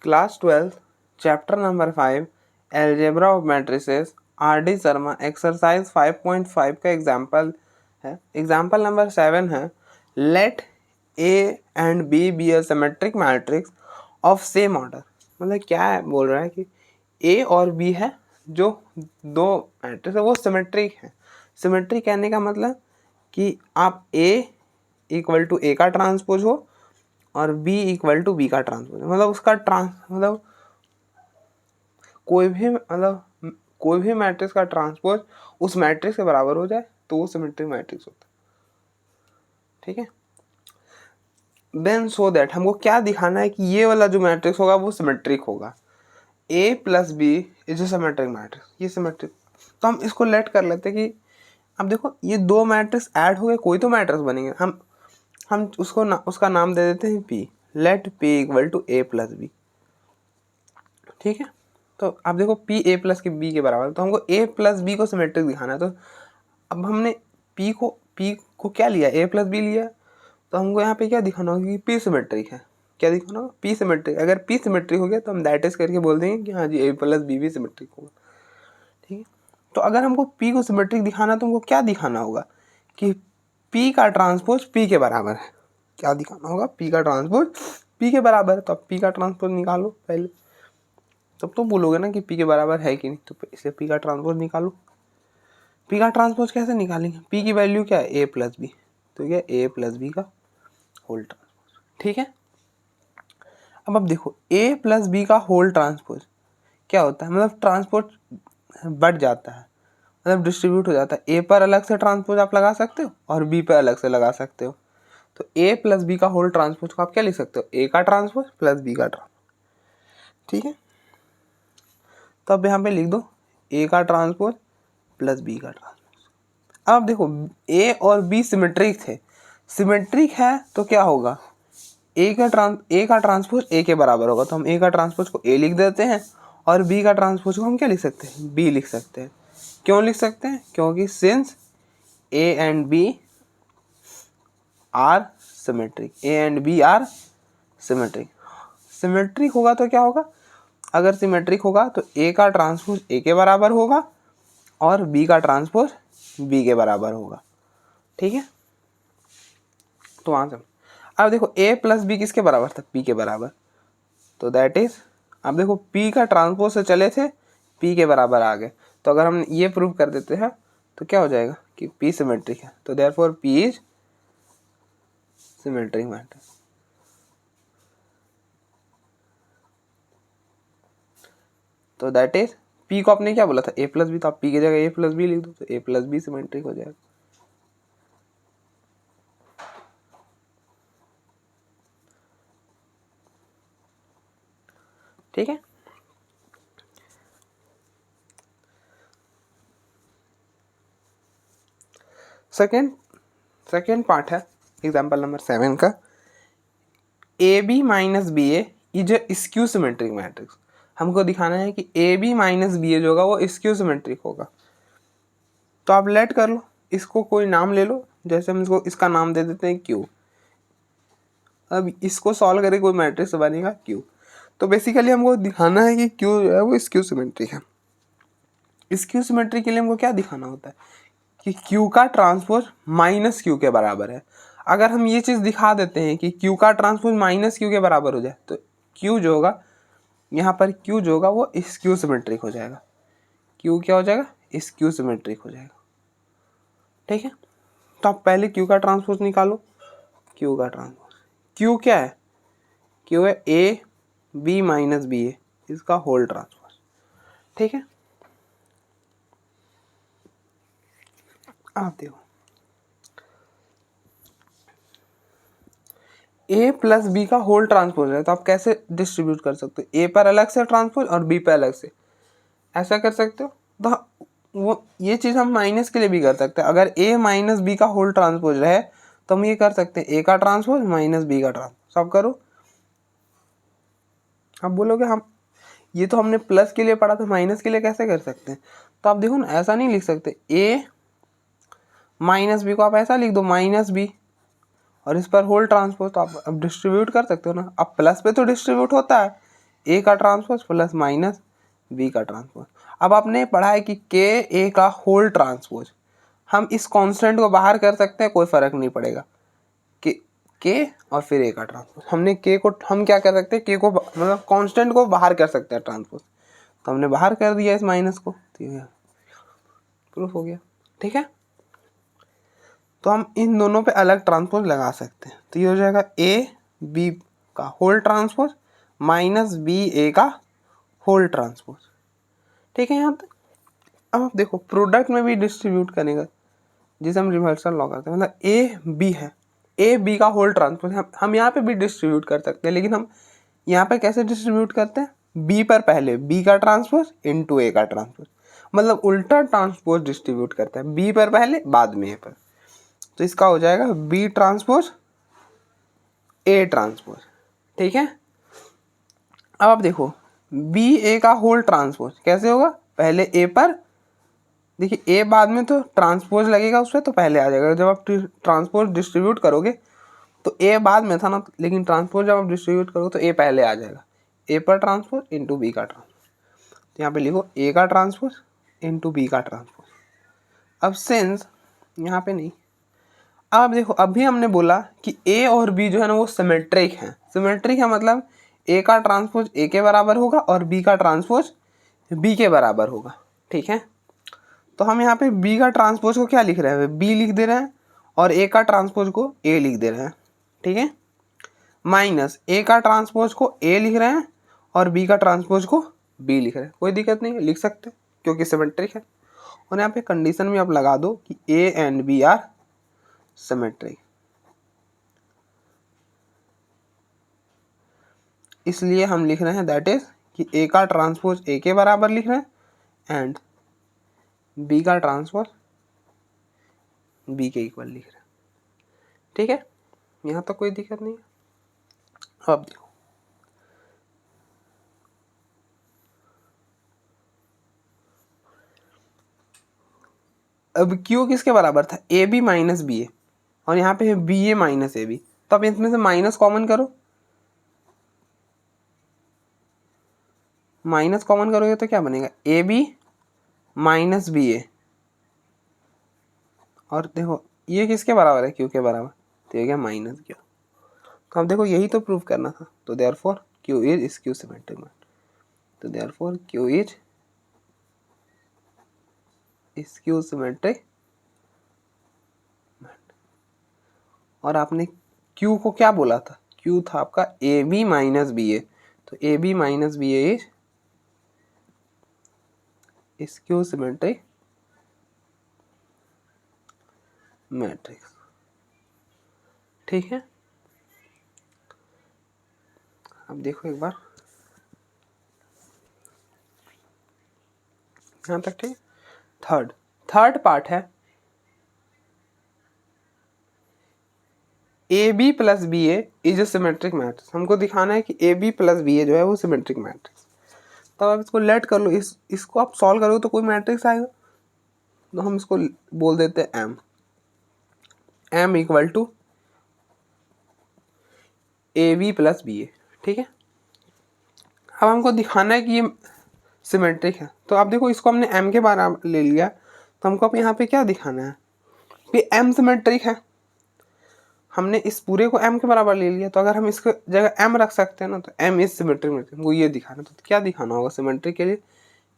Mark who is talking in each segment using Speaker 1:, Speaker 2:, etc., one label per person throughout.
Speaker 1: Class 12 chapter number 5 algebra of matrices R D. Sharma exercise 5.5 का example है। Example number 7 है let A and B be a symmetric matrix of same order. मतलब क्या है, बोल रहा है कि ए और बी है जो दो मैट्रिक्स है वो सिमेट्रिक है। सिमेट्रिक कहने का मतलब कि आप ए इक्वल टू ए का ट्रांसपोज हो और b इक्वल टू बी का ट्रांसपोज, मतलब उसका मतलब कोई भी मैट्रिक्स का ट्रांसपोज उस मैट्रिक्स के बराबर हो जाए तो वो सिमेट्रिक मैट्रिक्स होता है। ठीक है, देन सो दैट हमको क्या दिखाना है कि ये वाला जो मैट्रिक्स होगा वो सिमेट्रिक होगा। a plus B is symmetric matrix, ये सिमेट्रिक। तो हम इसको लेट कर लेते कि अब देखो ये दो मैट्रिक्स ऐड हो गए, कोई तो मैट्रिक्स बनेंगे। हम उसको उसका नाम दे देते हैं p, let p equal to a plus B. ठीक है, तो आप देखो p a प्लस के b के बराबर, तो हमको a प्लस बी को सिमेट्रिक दिखाना है। तो अब हमने p को क्या लिया, a प्लस बी लिया, तो हमको यहाँ पे क्या दिखाना होगा कि p सिमेट्रिक है। क्या दिखाना होगा, p सिमेट्रिक। अगर p सिमेट्रिक हो गया तो हम दैट इज करके बोल देंगे कि हाँ जी a प्लस बी भी सिमेट्रिक होगा। ठीक है, तो अगर हमको p को सिमेट्रिक दिखाना तो हमको क्या दिखाना होगा कि p का ट्रांसपोज p के बराबर है। क्या दिखाना होगा, p का ट्रांसपोज p के बराबर है। तो अब p का ट्रांसपोज निकालो पहले, तब तो बोलोगे ना कि p के बराबर है कि नहीं। तो इसे p का ट्रांसपोज निकालो। p का ट्रांसपोज कैसे निकालेंगे, p की वैल्यू क्या है a प्लस बी, तो क्या a प्लस बी का होल ट्रांसपोज। ठीक है, अब देखो a प्लस बी का होल ट्रांसपोज क्या होता है, मतलब ट्रांसपोज बढ़ जाता है, मतलब डिस्ट्रीब्यूट हो जाता है। a पर अलग से ट्रांसपोज आप लगा सकते हो और b पर अलग से लगा सकते हो। तो a प्लस बी का होल ट्रांसपोज को आप क्या लिख सकते हो, a का ट्रांसपोज प्लस b का ट्रांसपोज। ठीक है, तो अब यहाँ पे लिख दो a का ट्रांसपोज प्लस b का ट्रांसपोज। अब देखो a और b सिमेट्रिक थे, सिमेट्रिक है तो क्या होगा, a का ट्रांसपोज a के बराबर होगा। तो हम a का ट्रांसपोज को a लिख देते हैं और b का ट्रांसपोज को हम क्या लिख सकते हैं, b लिख सकते हैं। क्यों लिख सकते हैं, क्योंकि since a and b are symmetric, a and b are symmetric. Symmetric होगा तो क्या होगा, अगर सिमेट्रिक होगा तो a का ट्रांसपोज a के बराबर होगा और b का ट्रांसपोज b के बराबर होगा। ठीक है, तो वहां से अब देखो a प्लस बी किसके बराबर था, p के बराबर। तो दैट इज, अब देखो p का ट्रांसपोज से चले थे, p के बराबर आ गए। तो अगर हम ये प्रूव कर देते हैं तो क्या हो जाएगा कि p सिमेट्रिक है। तो therefore p is symmetric matrix. तो दैट इज p को आपने क्या बोला था, a प्लस बी, तो आप p की जगह a प्लस बी लिख दो, तो a प्लस बी सिमेट्रिक हो जाएगा। ठीक है, सेकेंड पार्ट है एग्जाम्पल नंबर 7 का। A B minus B A is a skew symmetric matrix. हमको दिखाना है कि A B minus B A जो होगा वो स्क्यू सिमेट्रिक होगा। तो आप लेट कर लो, इसको कोई नाम ले लो, जैसे हम इसका नाम दे देते हैं क्यू। अब इसको सॉल्व करके कोई मैट्रिक्स बनेगा क्यू। तो बेसिकली हमको दिखाना है कि क्यू जो है वो स्क्यू सिमेट्रिक है। स्क्यू सिमेट्रिक के लिए हमको क्या दिखाना होता है कि क्यू का ट्रांसपोज माइनस क्यू के बराबर है। अगर हम ये चीज़ दिखा देते हैं कि क्यू का ट्रांसपोज माइनस क्यू के बराबर हो जाए तो क्यू जो होगा, यहाँ पर क्यू जो होगा वो स्क्यू सिमेट्रिक हो जाएगा। क्यू क्या हो जाएगा, स्क्यू सिमेट्रिक हो जाएगा। ठीक है, तो आप पहले क्यू का ट्रांसपोज निकालो। क्यू का ट्रांसपोज, क्यू क्या है, क्यू है ए बी माइनस बी ए, इसका होल ट्रांसपोज। ठीक है, आप देखो a प्लस बी का होल ट्रांसपोज है, तो आप कैसे डिस्ट्रीब्यूट कर सकते हो, a पर अलग से ट्रांसपोज और b पर अलग से, ऐसा कर सकते हो। तो वो ये चीज़ हम माइनस के लिए भी कर सकते हैं। अगर a माइनस बी का होल ट्रांसपोज रहे तो हम ये कर सकते हैं a का ट्रांसपोज माइनस b का ट्रांसपोज। सब करो, आप बोलोगे हम ये तो हमने प्लस के लिए पढ़ा था, माइनस के लिए कैसे कर सकते हैं। तो आप देखो ना, ऐसा नहीं लिख सकते, a माइनस बी को आप ऐसा लिख दो माइनस बी और इस पर होल ट्रांसपोज। तो आप अब डिस्ट्रीब्यूट कर सकते हो ना। अब प्लस पे तो डिस्ट्रीब्यूट होता है, ए का ट्रांसपोज प्लस माइनस बी का ट्रांसपोज। अब आपने पढ़ा है कि के ए का होल ट्रांसपोज, हम इस कांस्टेंट को बाहर कर सकते हैं, कोई फर्क नहीं पड़ेगा, के और फिर ए का ट्रांसपोज। हमने के को हम क्या कर सकते हैं, के को मतलब कांस्टेंट को बाहर कर सकते हैं ट्रांसपोज, तो हमने बाहर कर दिया इस माइनस को, प्रूफ हो गया। ठीक है, तो हम इन दोनों पे अलग ट्रांसपोज लगा सकते हैं, तो ये हो जाएगा ए बी का होल ट्रांसपोज माइनस बी ए का होल ट्रांसपोज। ठीक है यहाँ तक। अब आप देखो प्रोडक्ट में भी डिस्ट्रीब्यूट करेंगे, जिसे हम रिवर्सल लॉ करते हैं, मतलब ए बी है, ए बी का होल ट्रांसपोज हम यहाँ पे भी डिस्ट्रीब्यूट कर सकते हैं, लेकिन हम यहाँ पे कैसे डिस्ट्रीब्यूट करते हैं, बी पर पहले बी का ट्रांसपोज इनटू ए का ट्रांसपोज, मतलब उल्टा ट्रांसपोज डिस्ट्रीब्यूट करते हैं, बी पर पहले बाद में ए पर। तो इसका हो जाएगा बी ट्रांसपोज ए ट्रांसपोज। ठीक है, अब आप देखो बी ए का होल ट्रांसपोज कैसे होगा, पहले ए पर, देखिए ए बाद में तो ट्रांसपोज लगेगा उस पर, तो पहले आ जाएगा। जब आप ट्रांसपोज डिस्ट्रीब्यूट करोगे तो ए बाद में था ना, लेकिन ट्रांसपोज जब आप डिस्ट्रीब्यूट करोगे तो ए पहले आ जाएगा, ए पर ट्रांसपोज इंटू बी का ट्रांसपोज। तो यहाँ पे लिखो ए का ट्रांसपोज इंटू बी का ट्रांसपोज। अब सिंस यहाँ पे नहीं, अब देखो अभी हमने बोला कि ए और बी जो है ना वो सिमेट्रिक हैं। सिमेट्रिक है मतलब ए का ट्रांसपोज ए के बराबर होगा और बी का ट्रांसपोज बी के बराबर होगा। ठीक है, तो हम यहाँ पे बी का ट्रांसपोज को क्या लिख रहे हैं, बी लिख दे रहे हैं, और ए का ट्रांसपोज को ए लिख दे रहे हैं। ठीक है, माइनस ए का ट्रांसपोज को ए लिख रहे हैं और बी का ट्रांसपोज को बी लिख रहे हैं, कोई दिक्कत नहीं है, लिख सकते हैं क्योंकि सिमेट्रिक है। और यहाँ पे कंडीशन भी आप लगा दो कि A and B are symmetric, इसलिए हम लिख रहे हैं दैट इज कि ए का ट्रांसपोज ए के बराबर लिख रहे हैं एंड बी का ट्रांसपोज बी के इक्वल लिख रहे हैं। ठीक है, यहाँ तक कोई दिक्कत नहीं है। अब देखो अब क्यू किसके बराबर था, A B minus B A, और यहाँ पे है B A minus A B, तो अब इसमें से माइनस कॉमन करो, माइनस कॉमन करोगे तो क्या बनेगा, A B minus B A, और देखो ये किसके बराबर है, क्यू के बराबर, तो ये क्या माइनस क्यू। तो अब देखो यही तो प्रूव करना था, तो therefore Q is skew symmetric matrix, तो therefore Q is skew symmetric. और आपने क्यू को क्या बोला था, क्यू था आपका A B minus B A, तो A B minus B A is skew symmetric matrix. ठीक है, अब देखो एक बार यहाँ तक। ठीक, थर्ड पार्ट है A B plus B A is a symmetric matrix. हमको दिखाना है कि A B plus B A जो है वो सिमेट्रिक मैट्रिक्स। तब आप इसको लेट कर लो, इसको आप सॉल्व करोगे तो कोई मैट्रिक्स आएगा, तो हम इसको बोल देते हैं M equal to A B plus B A. ठीक है, अब हमको दिखाना है कि ये सिमेट्रिक है, तो आप देखो इसको हमने एम के बराबर ले लिया, तो हमको अब यहाँ पे क्या दिखाना है कि एम सिमेट्रिक है। हमने इस पूरे को m के बराबर ले लिया, तो अगर हम इसके जगह m रख सकते हैं ना, तो m इज सिमेट्रिक मैट्रिक्स। हमको ये दिखाना, तो क्या दिखाना होगा सिमेट्रिक के लिए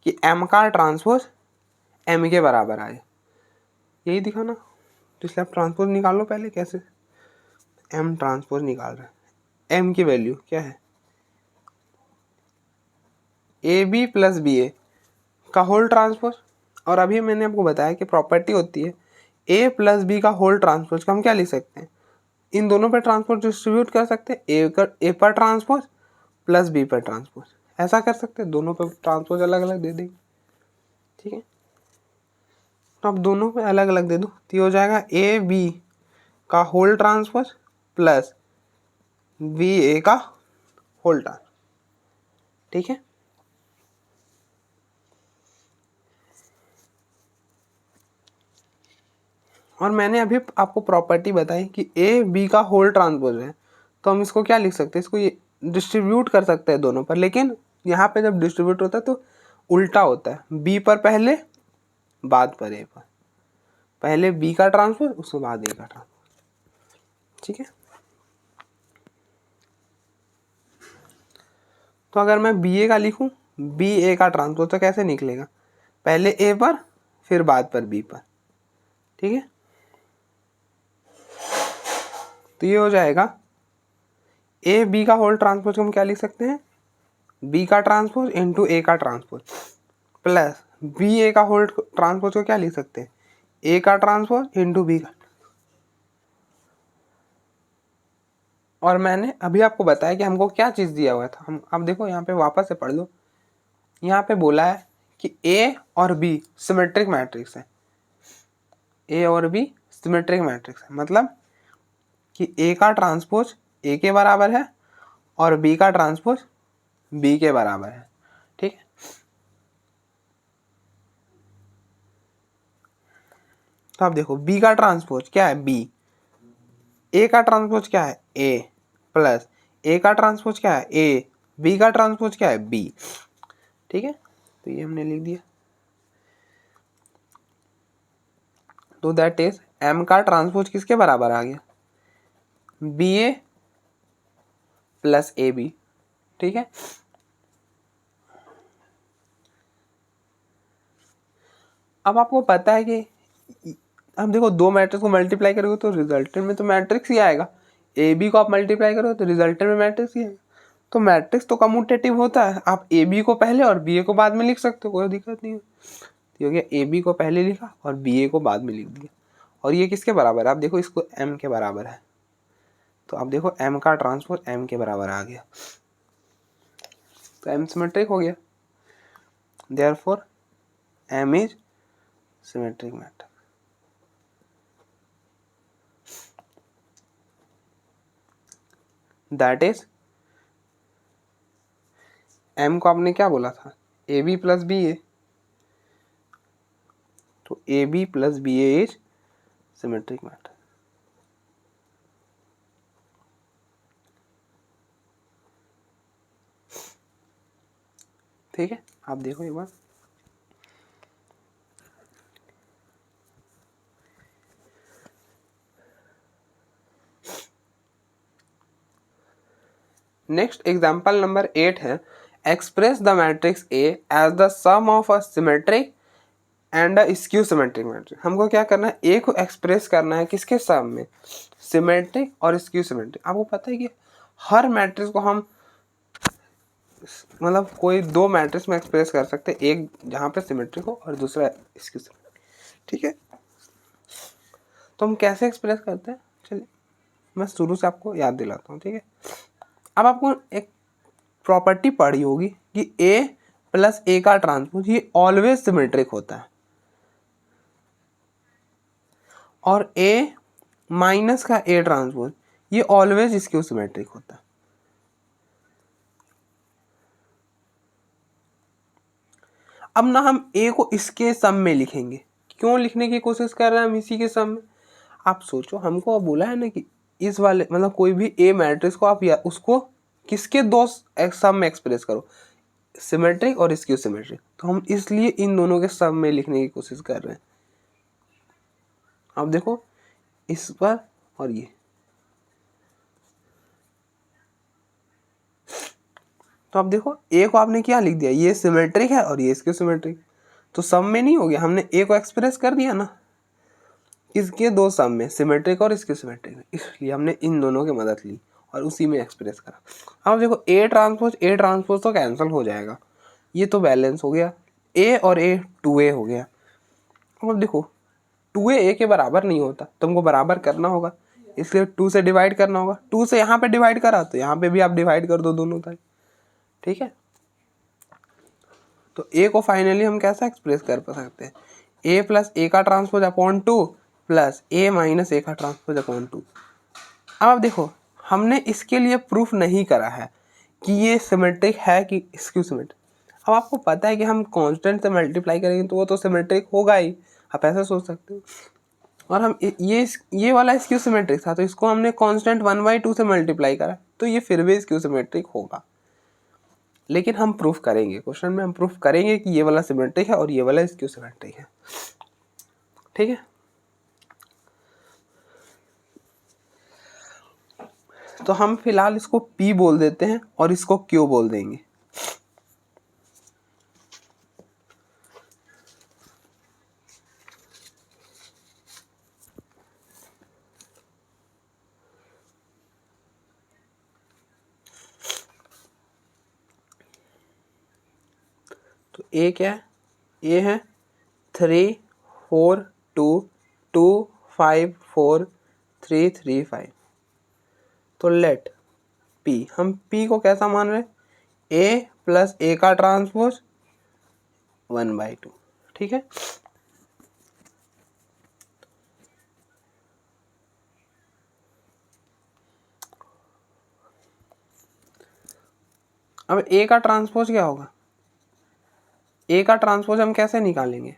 Speaker 1: कि m का ट्रांसपोज m के बराबर आए, यही दिखाना। तो इसलिए आप ट्रांसपोज निकाल लो पहले, कैसे m ट्रांसपोज निकाल रहे हैं, m की वैल्यू क्या है, ए बी प्लस बी ए का होल ट्रांसपोज। और अभी मैंने आपको बताया कि प्रॉपर्टी होती है a प्लस बी का होल ट्रांसपोज का हम क्या लिख सकते हैं, इन दोनों पे ट्रांसपोज डिस्ट्रीब्यूट कर सकते हैं, ए पर ट्रांसपोज प्लस बी पर ट्रांसपोज, ऐसा कर सकते हैं, दोनों पे ट्रांसपोज अलग अलग दे देंगे। ठीक है, तो अब दोनों पे अलग अलग दे दो, तो ये हो जाएगा ए बी का होल ट्रांसपोज प्लस बी ए का होल ट्रांसपोज। ठीक है, और मैंने अभी आपको प्रॉपर्टी बताई कि ए बी का होल ट्रांसपोज है, तो हम इसको क्या लिख सकते हैं, इसको ये डिस्ट्रीब्यूट कर सकते हैं दोनों पर, लेकिन यहाँ पे जब डिस्ट्रीब्यूट होता है तो उल्टा होता है, बी पर पहले बाद पर ए पर, पहले बी का ट्रांसपोज उसके बाद ए का ट्रांसपोज। ठीक है, तो अगर मैं बी ए का लिखूं, बी ए का ट्रांसपोज तो कैसे निकलेगा, पहले ए पर फिर बाद पर बी पर। ठीक है, तो ये हो जाएगा ए बी का होल ट्रांसपोज हम क्या लिख सकते हैं, बी का ट्रांसपोज इंटू ए का ट्रांसपोज, प्लस बी ए का होल ट्रांसपोज को क्या लिख सकते हैं, ए का ट्रांसपोज इंटू बी का। और मैंने अभी आपको बताया कि हमको क्या चीज़ दिया हुआ था, हम अब देखो यहाँ पे वापस से पढ़ लो, यहाँ पे बोला है कि ए और बी सिमेट्रिक मैट्रिक्स है, ए और बी सिमेट्रिक मैट्रिक्स है, मतलब कि ए का ट्रांसपोज ए के बराबर है और बी का ट्रांसपोज बी के बराबर है। ठीक है, तो आप देखो बी का ट्रांसपोज क्या है बी, ए का ट्रांसपोज क्या है ए, प्लस ए का ट्रांसपोज क्या है ए, बी का ट्रांसपोज क्या है बी। ठीक है, तो ये हमने लिख दिया, तो दैट इज एम का ट्रांसपोज किसके बराबर आ गया, B A plus A B. ठीक है, अब आपको पता है कि अब देखो दो मैट्रिक्स को मल्टीप्लाई करोगे तो रिजल्टेंट में तो मैट्रिक्स ही आएगा, ए बी को आप मल्टीप्लाई करोगे तो रिजल्टेंट में मैट्रिक्स ही आएगा। तो मैट्रिक्स तो कम्यूटेटिव होता है, आप ए बी को पहले और बी ए को बाद में लिख सकते हो, कोई दिक्कत नहीं है। तो हो गया ए बी को पहले लिखा और बी ए को बाद में लिख दिया, और ये किसके बराबर है, आप देखो इसको एम के बराबर है, तो आप देखो एम का ट्रांसपोज एम के बराबर आ गया, तो एम सिमेट्रिक हो गया, therefore M is symmetric matrix. That is M को आपने क्या बोला था, A B plus B A, तो A B plus B A is symmetric matrix. ठीक है, आप देखो एक बार, नेक्स्ट एग्जाम्पल नंबर 8 है, express the matrix A as the sum of a symmetric and a skew symmetric matrix. हमको क्या करना है, ए को एक्सप्रेस करना है किसके सम में, सिमेट्रिक और स्क्यू सिमेट्रिक। आपको पता है कि हर मैट्रिक्स को हम मतलब कोई दो मैट्रिक्स में एक्सप्रेस कर सकते हैं, एक जहाँ पे सिमेट्रिक हो और दूसरा स्क्यू सिमेट्रिक। ठीक है, तो हम कैसे एक्सप्रेस करते हैं, चलिए मैं शुरू से आपको याद दिलाता हूँ। ठीक है, अब आपको एक प्रॉपर्टी पढ़ी होगी कि ए प्लस ए का ट्रांसपोज ये ऑलवेज सिमेट्रिक होता है, और ए माइनस का ए ट्रांसपोज ये ऑलवेज स्क्यू सिमेट्रिक होता है। अब ना हम ए को इसके सम में लिखेंगे, क्यों लिखने की कोशिश कर रहे हैं हम इसी के सम में, आप सोचो, हमको बोला है ना कि इस वाले मतलब कोई भी ए मैट्रिक्स को आप या उसको किसके दो सम में एक्सप्रेस करो, सिमेट्रिक और स्क्यू सिमेट्रिक, तो हम इसलिए इन दोनों के सम में लिखने की कोशिश कर रहे हैं। अब देखो इस पर और ये, तो अब देखो ए को आपने क्या लिख दिया, ये सिमेट्रिक है और ये स्क्यू सिमेट्रिक, तो सम में नहीं हो गया, हमने ए को एक्सप्रेस कर दिया ना इसके दो सम में, सिमेट्रिक और स्क्यू सिमेट्रिक में, इसलिए हमने इन दोनों की मदद ली और उसी में एक्सप्रेस करा। अब देखो ए ट्रांसपोज तो कैंसिल हो जाएगा, ये तो बैलेंस हो गया, ए और ए 2a हो गया। अब देखो 2a ए के बराबर नहीं होता, तुमको बराबर करना होगा, इसलिए 2 से डिवाइड करना होगा, 2 से यहाँ पे डिवाइड करा तो यहाँ पे भी आप डिवाइड कर दो दोनों तरफ। ठीक है, तो ए को फाइनली हम कैसे एक्सप्रेस कर सकते हैं, ए प्लस ए का ट्रांसपोज अपॉन 2 प्लस ए माइनस ए का ट्रांसपोज अपॉन 2। अब आप देखो हमने इसके लिए प्रूफ नहीं करा है कि ये सिमेट्रिक है कि स्क्यू सिमेट्रिक। अब आपको पता है कि हम कांस्टेंट से मल्टीप्लाई करेंगे तो वो तो सिमेट्रिक होगा ही, आप ऐसा सोच सकते हो। और हम ये वाला स्क्यू सिमेट्रिक था, तो इसको हमने कांस्टेंट 1/2 से मल्टीप्लाई करा, तो ये फिर भी स्क्यू सिमेट्रिक होगा। लेकिन हम प्रूफ करेंगे, क्वेश्चन में हम प्रूफ करेंगे कि ये वाला सिमेट्रिक है और ये वाला स्क्यू सिमेट्रिक है। ठीक है, तो हम फिलहाल इसको P बोल देते हैं और इसको Q बोल देंगे। तो A क्या है? A है 3 4 2 2 5 4 3 3 5। तो लेट P, हम P को कैसा मान रहे हैं? A प्लस A का ट्रांसपोज 1/2। ठीक है, अब A का ट्रांसपोज क्या होगा? A का ट्रांसपोज हम कैसे निकालेंगे?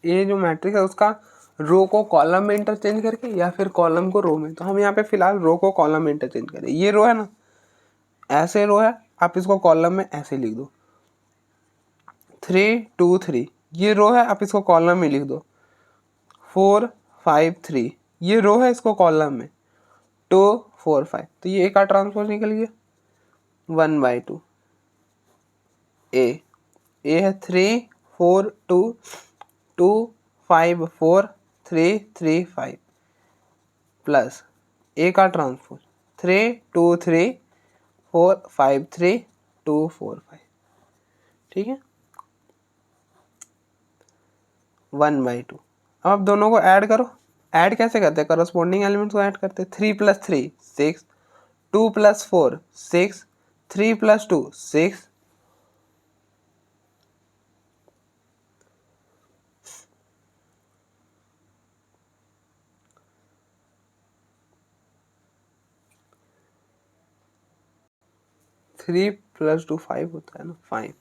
Speaker 1: ये जो मैट्रिक्स है उसका रो को कॉलम में इंटरचेंज करके या फिर कॉलम को रो में। तो हम यहाँ पे फिलहाल रो को कॉलम में इंटरचेंज करें। ये रो है ना, ऐसे रो है, आप इसको कॉलम में ऐसे लिख दो 3 2 3। ये रो है, आप इसको कॉलम में लिख दो 4 5 3। ये रो है, इसको कॉलम में 2 4 5। तो ये A का ट्रांसपोज निकल गया 1/2। A है 3 4 2 2 5 4 3 3 5 प्लस A का ट्रांसपोज 3 2 3 4 5 3 2 4 5। ठीक है, 1/2। अब आप दोनों को ऐड करो। ऐड कैसे करते हैं? करस्पॉन्डिंग एलिमेंट्स को ऐड करते हैं। 3 + 3 6, 2 + 4 6, 3 + 2 6, 3 + 2 5 होता है ना, 5,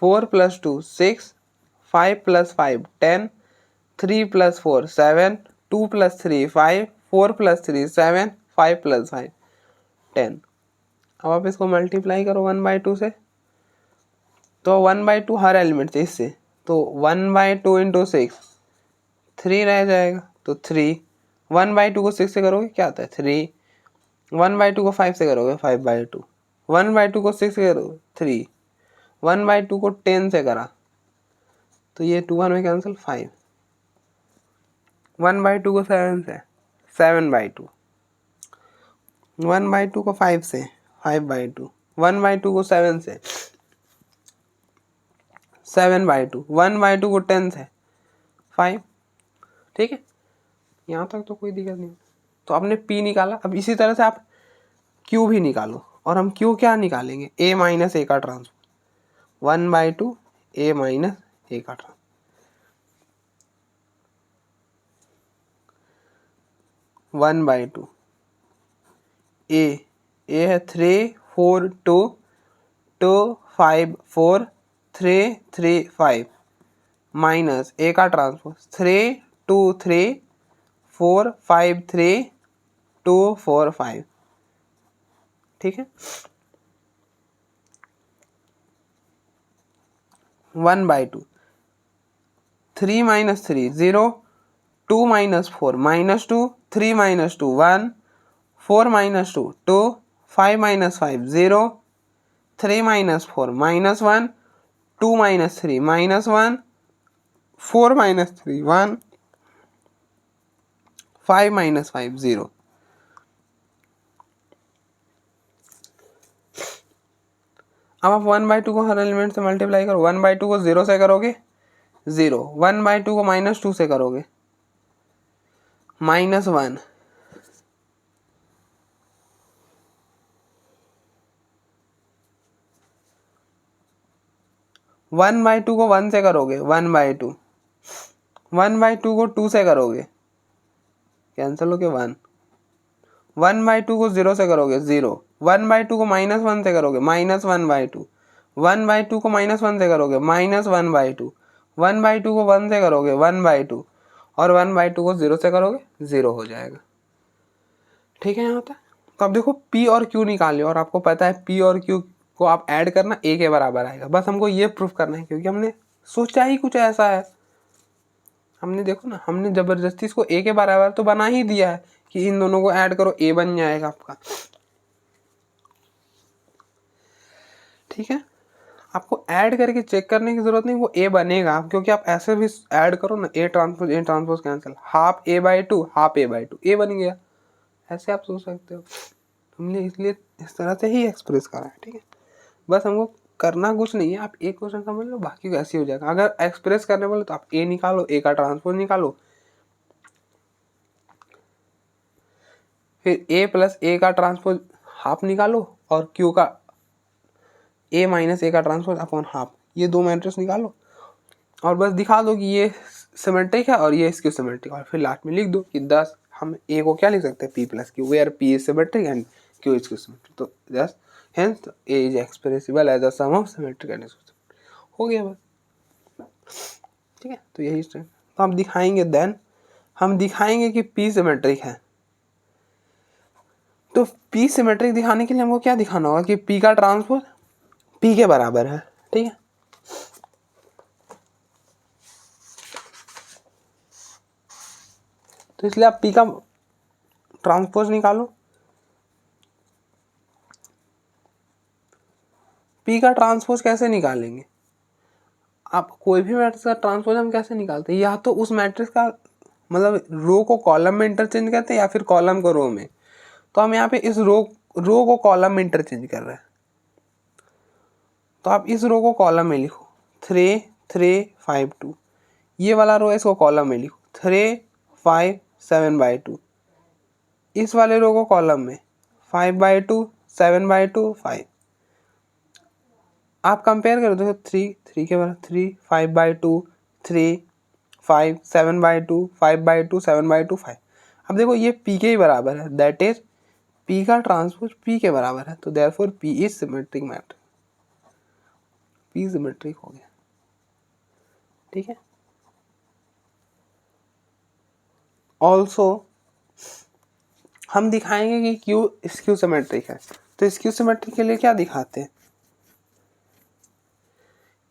Speaker 1: 4 + 2 6, 5 + 5 10, 3 + 4 7, 2 + 3 5, 4 + 3 7, 5 + 5 10। अब आप इसको मल्टीप्लाई करो 1/2 से, तो 1/2 हर एलिमेंट से इससे, तो 1/2 × 6 3 रह जाएगा, तो 3। 1/2 को 6 से करोगे क्या आता है? 3। 1/2 को 5 से करोगे 5/2। 1/2 को 6 से करोगे 3। 1/2 को 10 से करा तो ये 2 1 में कैंसिल 5। 1/2 को 7 से 7/2। 1/2 को 5 से 5/2। 1/2 को 7 से 7/2। 1/2 को 10 से 5। ठीक है, यहाँ तक तो कोई दिक्कत नहीं। तो आपने P निकाला। अब इसी तरह से आप Q भी निकालो, और हम Q क्या निकालेंगे? A - A का ट्रांसपोज 1/2 A - A का ट्रांसपोज 1/2 A है 3 4 2 2 5 4 3 3 5 माइनस A का ट्रांसपोज 3 2 3 4 5 3 2 4 5। ठीक है, 1/2 3 - 3 0, 2 - 4 -2, 3 - 2 1, 4 - 2 2, 5 - 5 0, 3 - 4 -1, 2 - 3 -1, 4 - 3 1, 5 - 5 0। अब आप 1/2 को हर एलिमेंट से मल्टीप्लाई करो। 1/2 को 0 से करोगे 0, 1/2 को -2 से करोगे -1, 1/2 को 1 से करोगे 1/2, 1/2 को 2 से करोगे कैंसिल हो गया 1, 1/2 को 0 से करोगे 0, 1/2 को -1 से करोगे -1/2, 1/2 को -1 से करोगे -1/2, 1/2 को 1 से करोगे 1/2, और 1/2 को 0 से करोगे 0 हो जाएगा। ठीक है यहाँ तक। तो अब देखो P और Q निकाले और आपको पता है P और Q को आप ऐड करना A के बराबर आएगा। बस हमको ये प्रूफ करना है क्योंकि हमने सोचा ही कुछ ऐसा है। हमने देखो ना, हमने जबरदस्ती इसको A के बराबर तो बना ही दिया है कि इन दोनों को ऐड करो A बन जाएगा आपका। ठीक है, आपको ऐड करके चेक करने की जरूरत नहीं, वो A बनेगा क्योंकि आप ऐसे भी ऐड करो ना, A transpose cancel, half A/2 half A/2 A बन गया। ऐसे आप सोच सकते हो। हमने इसलिए इस तरह से ही एक्सप्रेस करा है। ठीक है, बस हमको करना कुछ नहीं है, आप एक क्वेश्चन समझ लो, बाकी ऐसे हो जाएगा। अगर एक्सप्रेस करने बोले तो आप A निकालो, A का ट्रांसपोज निकालो, फिर A प्लस A का ट्रांसपोज हाफ निकालो और Q का A माइनस A का ट्रांसपोज अपॉन हाफ, ये दो मैट्रिक्स निकालो और बस दिखा दो कि ये सिमेट्रिक है और ये इसकी सिमेट्रिक, और फिर लास्ट में लिख दो कि 10। हम A को क्या लिख सकते हैं P plus Q, where P is symmetric and Q is symmetric. तो just hence A is expressible as a sum of symmetric and हो गया बस। ठीक है, तो यही स्टेप तो हम दिखाएंगे। देन हम दिखाएंगे कि P सिमेट्रिक है। तो P सिमेट्रिक दिखाने के लिए हमको क्या दिखाना होगा कि P का ट्रांसपोज P के बराबर है। ठीक है, तो इसलिए आप P का ट्रांसपोज निकालो। P का ट्रांसपोज कैसे निकालेंगे, आप कोई भी मैट्रिक्स का ट्रांसपोज हम कैसे निकालते हैं, या तो उस मैट्रिक्स का मतलब रो को कॉलम में इंटरचेंज करते हैं या फिर कॉलम को रो में। तो हम यहाँ पे इस रो को कॉलम में इंटरचेंज कर रहे हैं, तो आप इस रो को कॉलम में लिखो 3 3 5 2, ये वाला रो है इसको कॉलम में लिखो 3 5 7/2, इस वाले रो को कॉलम में 5/2 7/2 5। आप कंपेयर करो, देखो 3 के बराबर 3 5/2 3 5 7/2 5/2 7/2 5। अब देखो ये P के ही बराबर है, दैट इज P का ट्रांसपोज P के बराबर है, तो therefore P is symmetric matrix, P symmetric हो गया। ठीक है, ऑल्सो हम दिखाएंगे कि Q स्क्यू सिमेट्रिक है। तो स्क्यू सिमेट्रिक के लिए क्या दिखाते हैं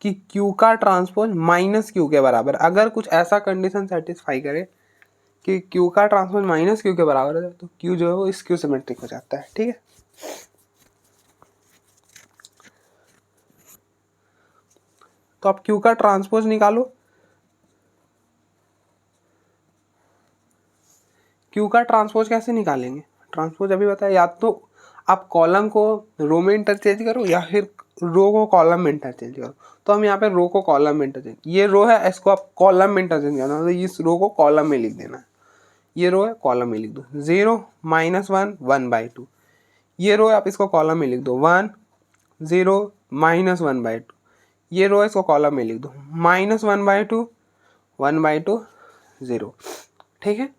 Speaker 1: कि Q का ट्रांसपोज माइनस Q के बराबर, अगर कुछ ऐसा कंडीशन सेटिस्फाई करे कि Q का ट्रांसपोज माइनस Q के बराबर है तो Q जो है वो स्क्यू सिमेट्रिक हो जाता है। ठीक है, तो आप Q का ट्रांसपोज निकालो। Q का ट्रांसपोज कैसे निकालेंगे, ट्रांसपोज अभी बताया, या तो आप कॉलम को रो में इंटरचेंज करो या फिर रो को कॉलम में इंटरचेंज करो। तो हम यहाँ पे रो को कॉलम में इंटरचेंज, ये रो है इसको आप कॉलम में इंटरचेंज करना, तो इस रो को कॉलम में लिख देना। ये रो है कॉलम में लिख दो 0 -1 1/2, ये रो है आप इसको कॉलम में लिख दो 1 0 -1/2, ये रो है इसको कॉलम में लिख दो -1/2 1/2 0। ठीक है,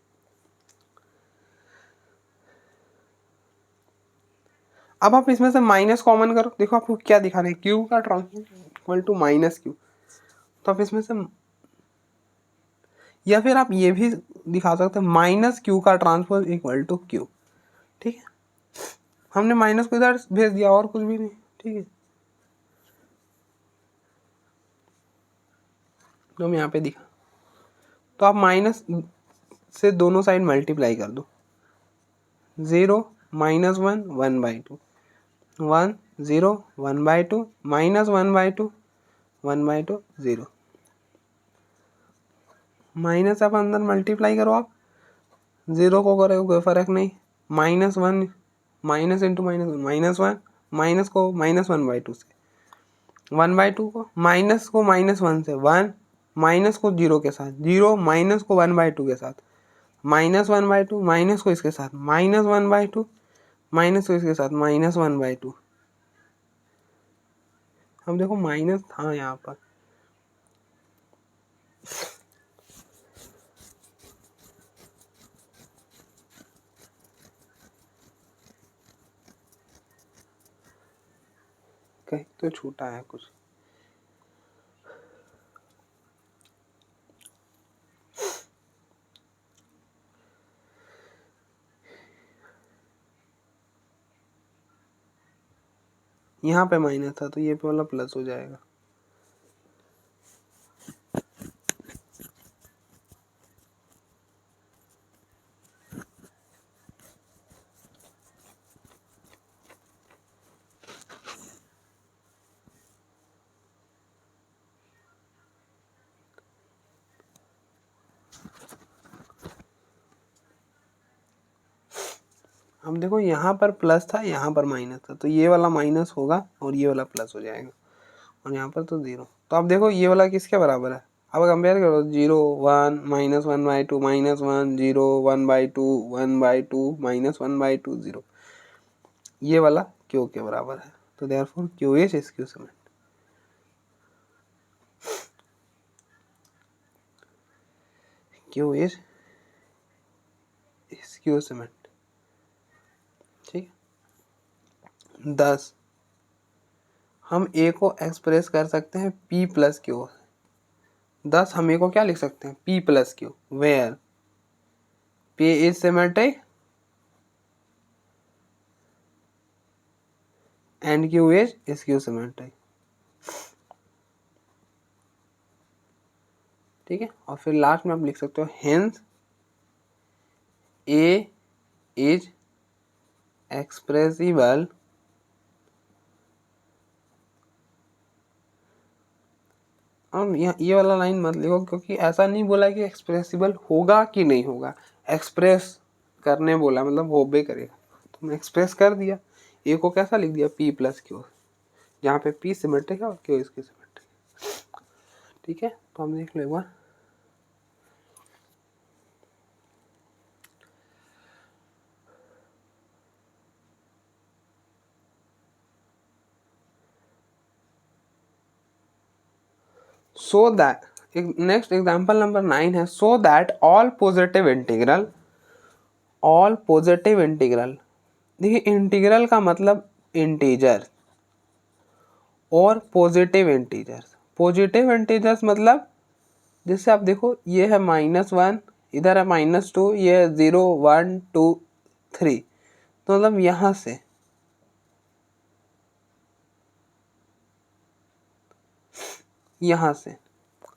Speaker 1: अब आप इसमें से माइनस कॉमन करो, देखो आपको क्या दिखाना है, Q का ट्रांसपोज इक्वल टू -Q। तो आप इसमें से, या फिर आप ये भी दिखा सकते हैं -Q का ट्रांसपोज इक्वल टू Q। ठीक है, हमने माइनस को इधर भेज दिया और कुछ भी नहीं। ठीक है, तो हम यहाँ पे दिखा, तो आप माइनस से दोनों साइड मल्टीप्लाई कर दो 0 -1 1/2 1 0 1/2 -1/2 1/2 0, माइनस आप अंदर मल्टीप्लाई करो, आप 0 को करो कोई फर्क नहीं, -1 माइनस इंटू -1 माइनस को -1/2 से, 1/2 को -1 से 1, माइनस को 0 के साथ 0, माइनस को 1/2 के साथ -1/2, माइनस को इसके साथ -1/2, माइनस को इसके साथ -1/2। अब देखो माइनस था यहाँ पर, कहीं तो छूटा है कुछ। यहाँ पे माइनस था तो ये पे वाला प्लस हो जाएगा। अब देखो यहाँ पर प्लस था, यहाँ पर माइनस था, तो ये वाला माइनस होगा और ये वाला प्लस हो जाएगा, और यहाँ पर तो 0। तो अब देखो ये वाला किसके बराबर है, अब कंपेयर करो 0 1 -1/2 -1 0 1/2 1/2 -1/2 0, ये वाला क्यू के बराबर है। तो therefore Q is skew symmetric. Q is skew symmetric. ठीक है, 10 हम ए को एक्सप्रेस कर सकते हैं P + Q। 10 हम ए को क्या लिख सकते हैं, P + Q, where P is symmetric and Q is skew symmetric. ठीक है, और फिर लास्ट में आप लिख सकते हो हेंस ए इज एक्सप्रेसिबल और ये वाला लाइन मत लिखो, क्योंकि ऐसा नहीं बोला कि एक्सप्रेसिबल होगा कि नहीं होगा, एक्सप्रेस करने बोला, मतलब हो भी करेगा। तो मैं एक्सप्रेस कर दिया, ए को कैसा लिख दिया P + Q, जहाँ पे P सिमेट्रिक है और Q इसकी सिमेट्रिक। ठीक है, तो हम देख लो एक बार। So that next example number 9 है, so that all positive integral देखिए इंटीग्रल का मतलब इंटीजर और पॉजिटिव इंटीजर्स मतलब जैसे आप देखो ये है -1, इधर है -2, ये है 0 1 2 3, तो मतलब यहाँ से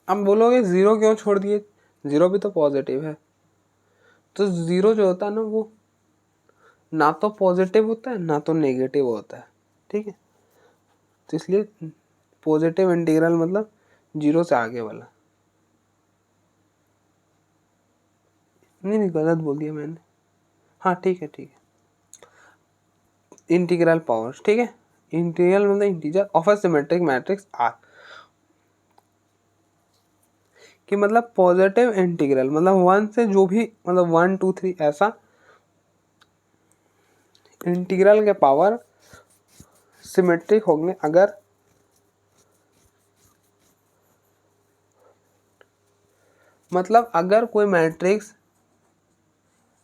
Speaker 1: अब बोलोगे 0 क्यों छोड़ दिए, 0 भी तो पॉजिटिव है। तो 0 जो होता है ना वो ना तो पॉजिटिव होता है ना तो नेगेटिव होता है। ठीक है, तो इसलिए पॉजिटिव इंटीग्रल मतलब 0 से आगे वाला। नहीं गलत बोल दिया मैंने, हाँ ठीक है इंटीग्रल पावर्स। ठीक है, इंटीग्रल मतलब integer of a symmetric matrix are, कि मतलब पॉजिटिव इंटीग्रल मतलब 1 से जो भी मतलब 1 2 3 ऐसा इंटीग्रल के पावर सिमेट्रिक होंगे अगर मतलब अगर कोई मैट्रिक्स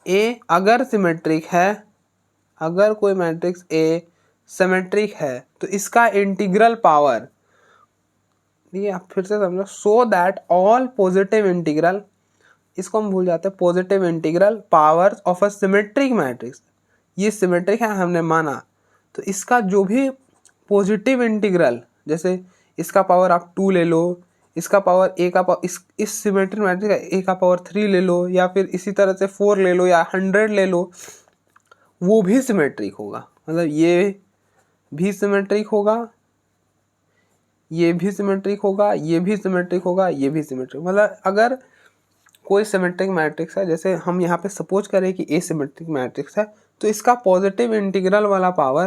Speaker 1: ए अगर सिमेट्रिक है, अगर कोई मैट्रिक्स ए सिमेट्रिक है तो इसका इंटीग्रल पावर, ये आप फिर से समझो, सो दैट ऑल पॉजिटिव इंटीग्रल, इसको हम भूल जाते हैं, positive integral powers of a symmetric matrix, ये सिमेट्रिक है हमने माना, तो इसका जो भी पॉजिटिव इंटीग्रल, जैसे इसका पावर आप 2 ले लो, इसका पावर ए का पावर इस सिमेट्रिक मैट्रिक्स का ए का पावर 3 ले लो, या फिर इसी तरह से 4 ले लो या 100 ले लो, वो भी सिमेट्रिक होगा। मतलब ये भी सिमेट्रिक होगा, ये भी सिमेट्रिक होगा, ये भी सिमेट्रिक होगा, ये भी सिमेट्रिक, मतलब अगर कोई सिमेट्रिक मैट्रिक्स है, जैसे हम यहाँ पे सपोज करें कि ए सिमेट्रिक मैट्रिक्स है, तो इसका पॉजिटिव इंटीग्रल वाला पावर,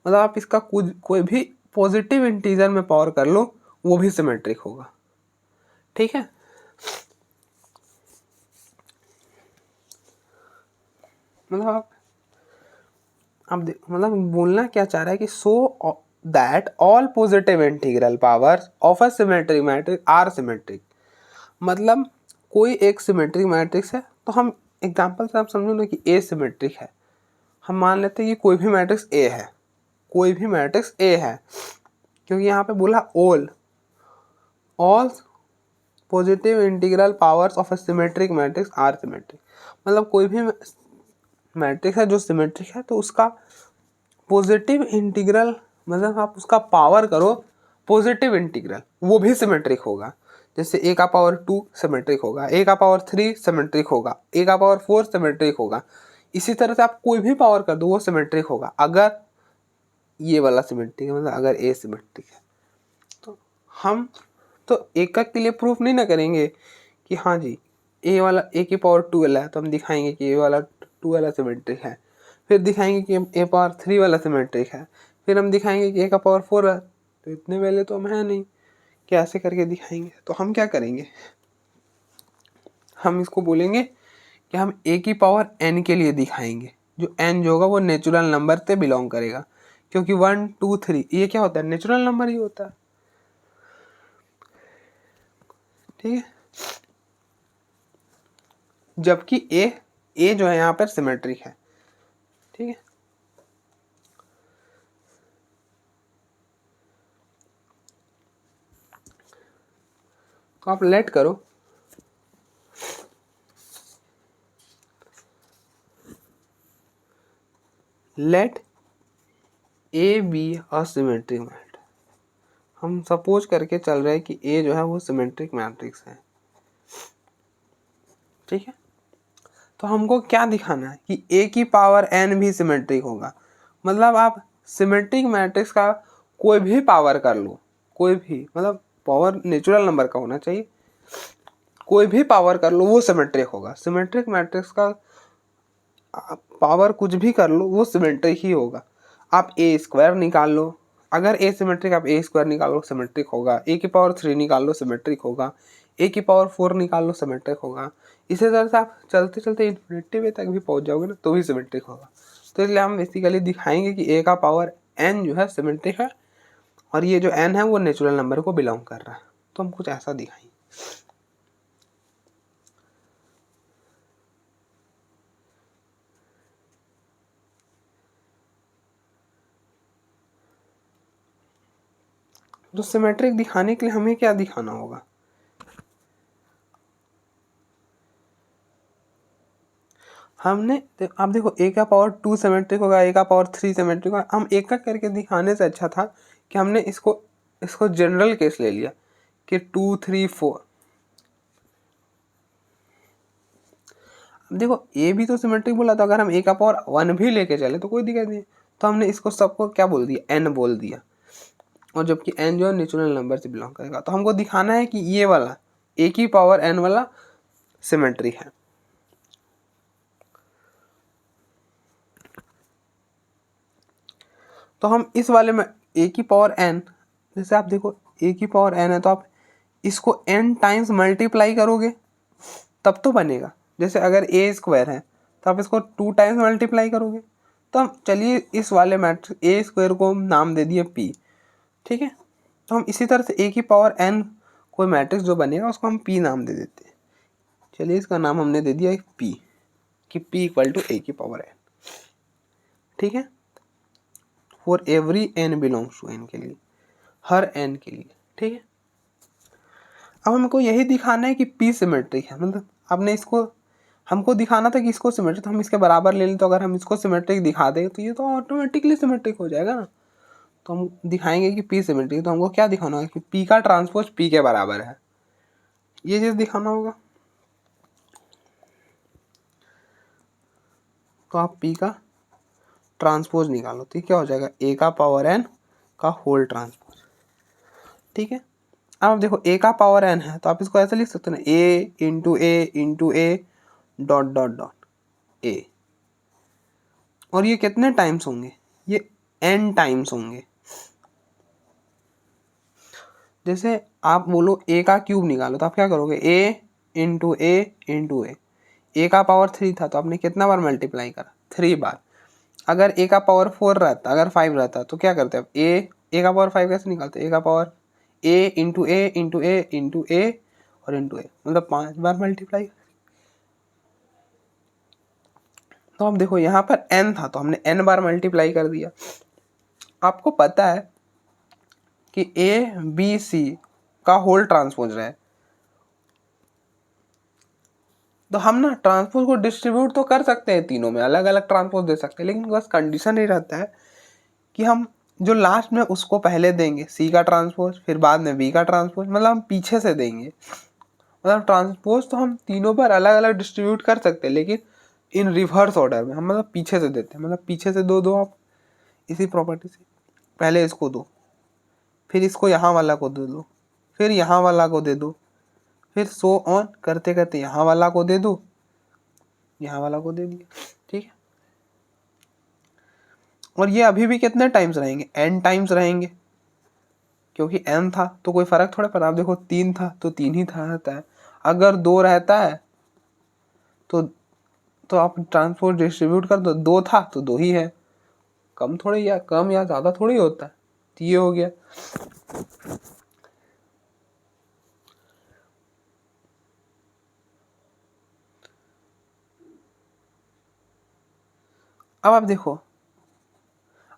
Speaker 1: मतलब आप इसका कोई भी पॉजिटिव इंटीजर में पावर कर लो, वो भी सिमेट्रिक होगा। ठीक है, मतलब अब मतलब बोलना क्या चाह रहा है कि so that all positive integral powers of a symmetric matrix are symmetric, मतलब कोई एक सिमेट्रिक मैट्रिक्स है, तो हम एग्जांपल से आप समझो ना कि ए सिमेट्रिक है, हम मान लेते हैं कि कोई भी मैट्रिक्स ए है, कोई भी मैट्रिक्स ए है, क्योंकि यहाँ पे बोला all positive integral powers of a symmetric matrix are symmetric, मतलब कोई भी मैट्रिक्स है जो सिमेट्रिक है तो उसका पॉजिटिव इंटीग्रल मतलब आप उसका पावर करो पॉजिटिव इंटीग्रल, वो भी सिमेट्रिक होगा। जैसे a का पावर 2 सिमेट्रिक होगा, a का पावर 3 सिमेट्रिक होगा, a का पावर 4 सिमेट्रिक होगा। इसी तरह से आप कोई भी पावर कर दो वो सिमेट्रिक होगा, अगर ये वाला सिमेट्रिक है, मतलब अगर a सिमेट्रिक है। तो हम तो एकक के लिए प्रूफ नहीं ना करेंगे कि हाँ जी a वाला a की पावर 2 वाला है, तो हम दिखाएंगे कि a वाला 2 वाला सिमेट्रिक है। फिर दिखाएंगे कि a पावर 3 वाला सिमेट्रिक है। फिर हम दिखाएंगे कि a का पावर 4 है। तो इतने वाले तो हम है नहीं, कैसे करके दिखाएंगे? तो हम क्या करेंगे, हम इसको बोलेंगे कि हम a की पावर n के लिए दिखाएंगे। जो n जो होगा वो नेचुरल नंबर से बिलोंग करेगा, क्योंकि 1 2 3 ये क्या होता है, नेचुरल नंबर ही होता है। ठीक है, जबकि a जो है यहाँ पर सिमेट्रिक है। ठीक है, तो आप लेट करो, let A be a symmetric matrix. हम सपोज करके चल रहे हैं कि ए जो है वो सिमेट्रिक मैट्रिक्स है। ठीक है, तो हमको क्या दिखाना है कि ए की पावर एन भी सिमेट्रिक होगा। मतलब आप सिमेट्रिक मैट्रिक्स का कोई भी पावर कर लो, कोई भी, मतलब पावर नेचुरल नंबर का होना चाहिए, कोई भी पावर कर लो वो सिमेट्रिक होगा। सिमेट्रिक मैट्रिक्स का पावर कुछ भी कर लो वो सिमेट्रिक ही होगा। आप ए स्क्वायर निकाल लो, अगर ए सिमेट्रिक, आप ए स्क्वायर निकालो सिमेट्रिक होगा। ए की पावर 3 निकाल लो सिमेट्रिक होगा। ए की पावर 4 निकाल लो सिमेट्रिक होगा। इसी तरह से आप चलते चलते इन्फिनिटी वे तक भी पहुंच जाओगे ना, तो भी सिमेट्रिक होगा। तो इसलिए हम बेसिकली दिखाएंगे कि ए का पावर एन जो है सिमेट्रिक है, और ये जो एन है वो नेचुरल नंबर को बिलोंग कर रहा है। तो हम कुछ ऐसा दिखाएंगे। तो सिमेट्रिक दिखाने के लिए हमें क्या दिखाना होगा, हमने आप देखो ए का पावर 2 सिमेट्रिक होगा, ए का पावर 3 सिमेट्रिक होगा। हम एक का करके दिखाने से अच्छा था कि हमने इसको जनरल केस ले लिया कि 2 3 4। अब देखो ए भी तो सिमेट्रिक बोला, तो अगर हम ए का पावर 1 भी लेके चले तो कोई दिक्कत नहीं। तो हमने इसको सबको क्या बोल दिया, एन बोल दिया, और जबकि एन जो है नेचुरल नंबर से बिलोंग करेगा। तो हमको दिखाना है कि ये वाला ए की पावर एन वाला सिमेट्रिक है। तो हम इस वाले में ए की पावर एन, जैसे आप देखो ए की पावर एन है, तो आप इसको एन टाइम्स मल्टीप्लाई करोगे तब तो बनेगा। जैसे अगर ए स्क्वायर है तो आप इसको 2 टाइम्स मल्टीप्लाई करोगे। तो हम चलिए इस वाले मैट्रिक्स ए स्क्वायर को हम नाम दे दिए पी। ठीक है, तो हम इसी तरह से ए की पावर एन कोई मैट्रिक्स जो बनेगा उसको हम पी नाम दे देते हैं। चलिए इसका नाम हमने दे दिया पी, कि पी इक्वल टू ए की पावर एन। ठीक है, for every N belongs to N के लिए, हर एन के लिए। ठीक है, अब हमको यही दिखाना है कि पी सिमेट्रिक है। मतलब आपने इसको, हमको दिखाना था कि इसको सिमेट्रिक, तो हम इसके बराबर ले लें। तो अगर हम इसको सिमेट्रिक दिखा दें तो ये तो ऑटोमेटिकली सिमेट्रिक हो जाएगा ना। तो हम दिखाएंगे कि पी सिमेट्रिक, तो हमको क्या दिखाना होगा कि पी का ट्रांसपोज पी के बराबर है, ये चीज़ दिखाना होगा। तो आप पी का ट्रांसपोज निकालो, तो क्या हो जाएगा, ए का पावर एन का होल ट्रांसपोज। ठीक है, अब देखो ए का पावर एन है, तो आप इसको ऐसे लिख सकते हैं, A into A dot dot dot A. और ये कितने टाइम्स होंगे, ये एन टाइम्स होंगे। जैसे आप बोलो ए का क्यूब निकालो, तो आप क्या करोगे, ए इंटू ए का पावर 3 था तो आपने कितना बार मल्टीप्लाई करा, 3 बार। अगर ए का पावर 4 रहता, अगर 5 रहता, तो क्या करते आप, ए का पावर 5 कैसे निकालते, ए का पावर ए इंटू ए और इंटू ए, मतलब 5 बार मल्टीप्लाई। तो अब देखो यहाँ पर n था तो हमने n बार मल्टीप्लाई कर दिया। आपको पता है कि ए बी सी का होल ट्रांसपोज रहा है, तो हम ना ट्रांसपोज को डिस्ट्रीब्यूट तो कर सकते हैं, तीनों में अलग अलग ट्रांसपोज दे सकते हैं, लेकिन बस कंडीशन ही रहता है कि हम जो लास्ट में उसको पहले देंगे सी का ट्रांसपोज, फिर बाद में बी का ट्रांसपोज, मतलब हम पीछे से देंगे। मतलब ट्रांसपोज तो हम तीनों पर अलग अलग डिस्ट्रीब्यूट कर सकते हैं, लेकिन इन रिवर्स ऑर्डर में हम मतलब पीछे से देते हैं। मतलब पीछे से दो आप इसी प्रॉपर्टी से, पहले इसको दो, फिर इसको यहाँ वाला को दे दो, फिर यहाँ वाला को दे दो, फिर सो ऑन करते करते यहाँ वाला को दे दो, यहाँ वाला को दे दिया। ठीक है, और ये अभी भी कितने टाइम्स रहेंगे, n टाइम्स रहेंगे, क्योंकि n था तो कोई फर्क थोड़ा पड़ा। आप देखो 3 था तो 3 ही था रहता है, अगर 2 रहता है तो आप ट्रांसपोर्ट डिस्ट्रीब्यूट कर दो, 2 था तो 2 ही है, कम थोड़ी या कम या ज़्यादा थोड़ी होता है। तो ये हो गया। अब आप देखो,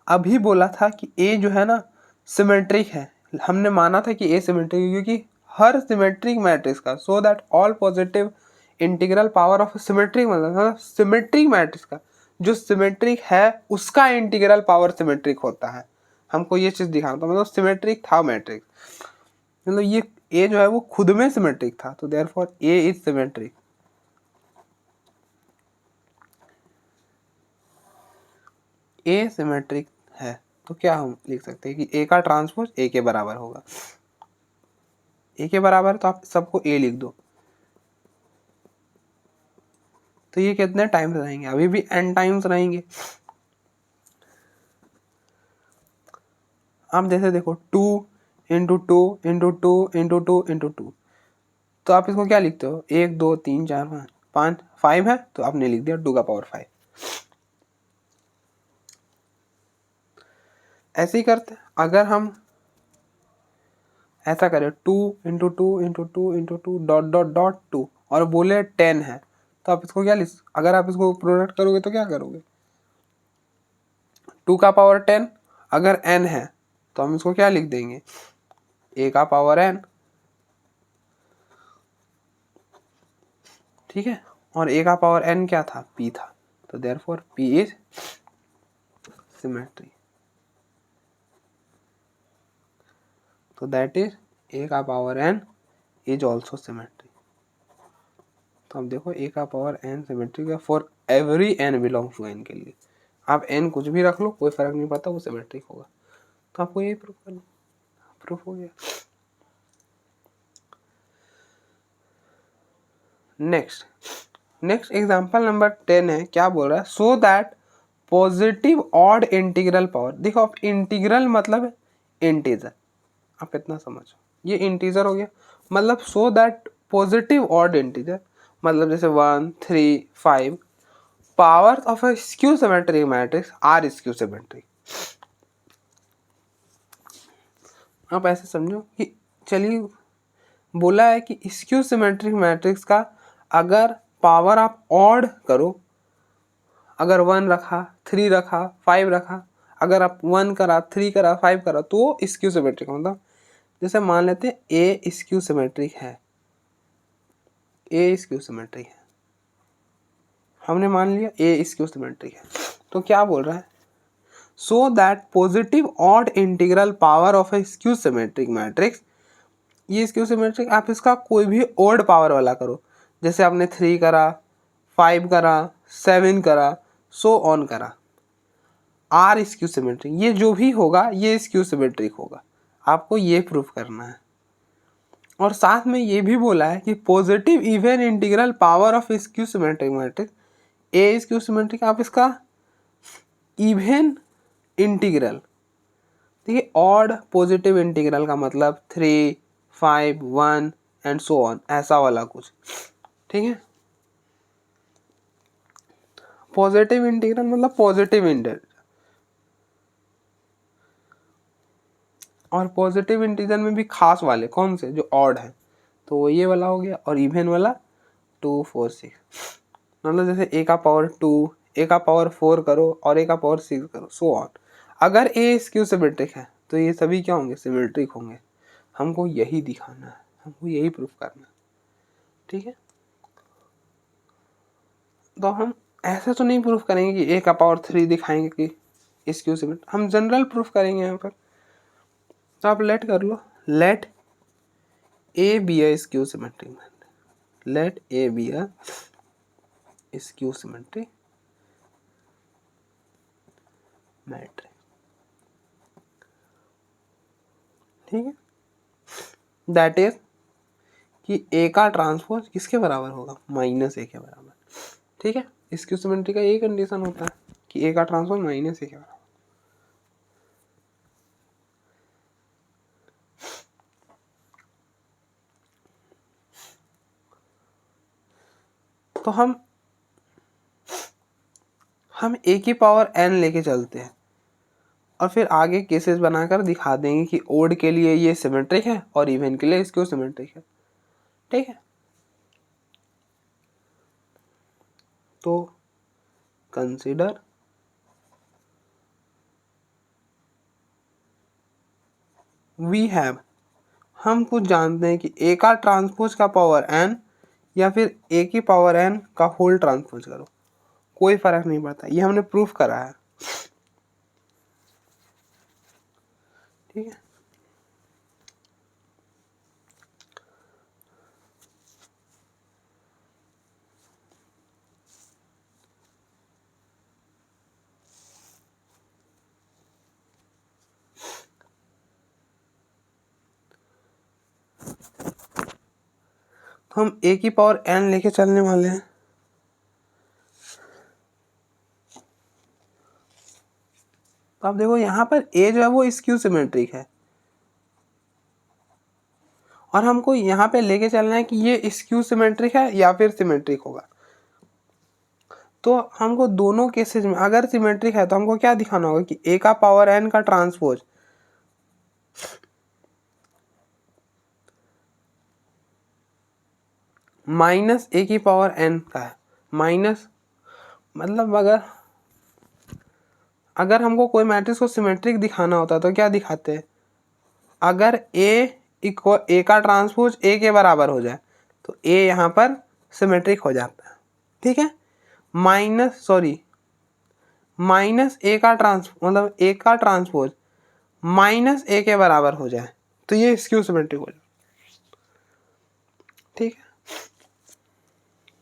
Speaker 1: अभी बोला था कि ए जो है ना सिमेट्रिक है, हमने माना था कि ए सिमेट्रिक है क्योंकि हर सिमेट्रिक मैट्रिक्स का, सो that all positive integral power of symmetric, मतलब सिमेट्रिक मैट्रिक्स का जो सिमेट्रिक है उसका इंटीग्रल पावर सिमेट्रिक होता है। हमको ये चीज़ दिखाना था, मतलब सिमेट्रिक था मैट्रिक्स, मतलब ये ए जो है वो खुद में सिमेट्रिक था, तो therefore A is symmetric. A symmetric है तो क्या हम लिख सकते हैं कि ए का ट्रांसपोज ए के बराबर होगा। ए के बराबर है तो आप सबको ए लिख दो। तो ये कितने टाइम्स रहेंगे, अभी भी n टाइम्स रहेंगे। आप जैसे देखो 2 into two into two into two into two, तो आप इसको क्या लिखते हो, 1 2 3 4 5 5 है तो आपने लिख दिया 2 का पावर 5। ऐसे ही करते हैं, अगर हम ऐसा करें 2 into two into two into two dot dot dot 2 और बोले 10 है, तो आप इसको क्या लिख, अगर आप इसको प्रोडक्ट करोगे तो क्या करोगे, 2 का पावर 10, अगर n है तो हम इसको क्या लिख देंगे, a का पावर n। ठीक है, और a का पावर n क्या था, p था, तो देयरफॉर p इज सिमेट्री। तो दैट इज a का power n is also symmetry. तो अब देखो a का पावर n सिमेट्रिक है for every n belongs to n के लिए। आप n कुछ भी रख लो, कोई फर्क नहीं पड़ता, वो सिमेट्रिक होगा। तो आपको यही प्रूफ करना, प्रूफ हो गया। नेक्स्ट एग्जांपल नंबर 10 है, क्या बोल रहा है, सो that positive odd integral power. देखो आप इंटीग्रल मतलब इंटीजर, आप इतना समझो, ये इंटीजर हो गया, मतलब so that positive odd integer, मतलब जैसे 1 3 5 power of a skew symmetric matrix are skew symmetric. आप ऐसे समझो कि चलिए बोला है कि स्क्यू सिमेट्रिक मैट्रिक्स का अगर पावर आप ऑड करो, अगर 1 रखा 3 रखा 5 रखा, अगर आप 1 करा 3 करा 5 करा तो स्क्यू सिमेट्रिक, मतलब जैसे मान लेते हैं ए स्क्यू सिमेट्रिक है, ए स्क्यू सिमेट्रिक है, हमने मान लिया ए स्क्यू सिमेट्रिक है, तो क्या बोल रहा है, सो that positive odd integral power of A skew symmetric matrix, ये स्क्यू सिमेट्रिक आप इसका कोई भी ऑड पावर वाला करो, जैसे आपने 3 करा 5 करा 7 करा सो ऑन करा, आर स्क्यू सिमेट्रिक, ये जो भी होगा ये स्क्यू सिमेट्रिक होगा। आपको ये प्रूफ करना है। और साथ में ये भी बोला है कि positive even integral power of skew symmetric matrix, A skew symmetric, आप इसका इवन इंटीग्रल, देखिए ऑड पॉजिटिव इंटीग्रल का मतलब 3 5 1 एंड सो ऑन, ऐसा वाला कुछ। ठीक है, पॉजिटिव इंटीग्रल मतलब पॉजिटिव इंटीग्रल, और पॉजिटिव इंटीजर में भी खास वाले कौन से, जो ऑड है, तो वो ये वाला हो गया, और इवन वाला 2 4 6, मतलब जैसे ए का पावर 2 ए का पावर 4 करो और ए का पावर 6 करो सो ऑन। अगर ए स्क्यू सिमेट्रिक है तो ये सभी क्या होंगे, सिमेट्रिक होंगे। हमको यही दिखाना है, हमको यही प्रूफ करना है। ठीक है, तो हम ऐसा तो नहीं प्रूफ करेंगे कि ए का पावर 3 दिखाएंगे कि स्क्यू सिमेट्रिक, हम जनरल प्रूफ करेंगे यहाँ पर। तो आप लेट कर लो, let A be a skew symmetric matrix, let A be a skew symmetric matrix, ठीक है। दैट इज कि ए का ट्रांसपोज किसके बराबर होगा, माइनस ए के बराबर, ठीक है। स्क्यू सिमेट्री का यही कंडीशन होता है कि ए का ट्रांसपोज माइनस ए के बराबर। तो हम ए की पावर n लेके चलते हैं और फिर आगे केसेस बनाकर दिखा देंगे कि ओड के लिए ये सिमेट्रिक है और इवन के लिए स्क्यू सिमेट्रिक है, ठीक है। तो कंसीडर वी हैव, हम कुछ जानते हैं कि ए का ट्रांसपोज का पावर n या फिर ए की पावर n का होल ट्रांसपोज करो, कोई फर्क नहीं पड़ता, ये हमने प्रूफ करा है, ठीक है। तो हम ए की पावर n लेके चलने वाले हैं। तो आप देखो यहाँ पर ए जो है वो स्क्यू सिमेट्रिक है और हमको यहाँ पे लेके चलना है कि ये स्क्यू सिमेट्रिक है या फिर सिमेट्रिक होगा। तो हमको दोनों केसेस में अगर सिमेट्रिक है तो हमको क्या दिखाना होगा कि ए का पावर n का ट्रांसपोज माइनस ए की पावर n का है, माइनस मतलब अगर हमको कोई मैट्रिक्स को सिमेट्रिक दिखाना होता तो क्या दिखाते हैं, अगर ए का ट्रांसपोज ए के बराबर हो जाए तो ए यहाँ पर सिमेट्रिक हो जाता है, ठीक है। माइनस ए का मतलब ए का ट्रांसपोज माइनस ए के बराबर हो जाए तो ये स्क्यू सिमेट्रिक हो जाए, ठीक है।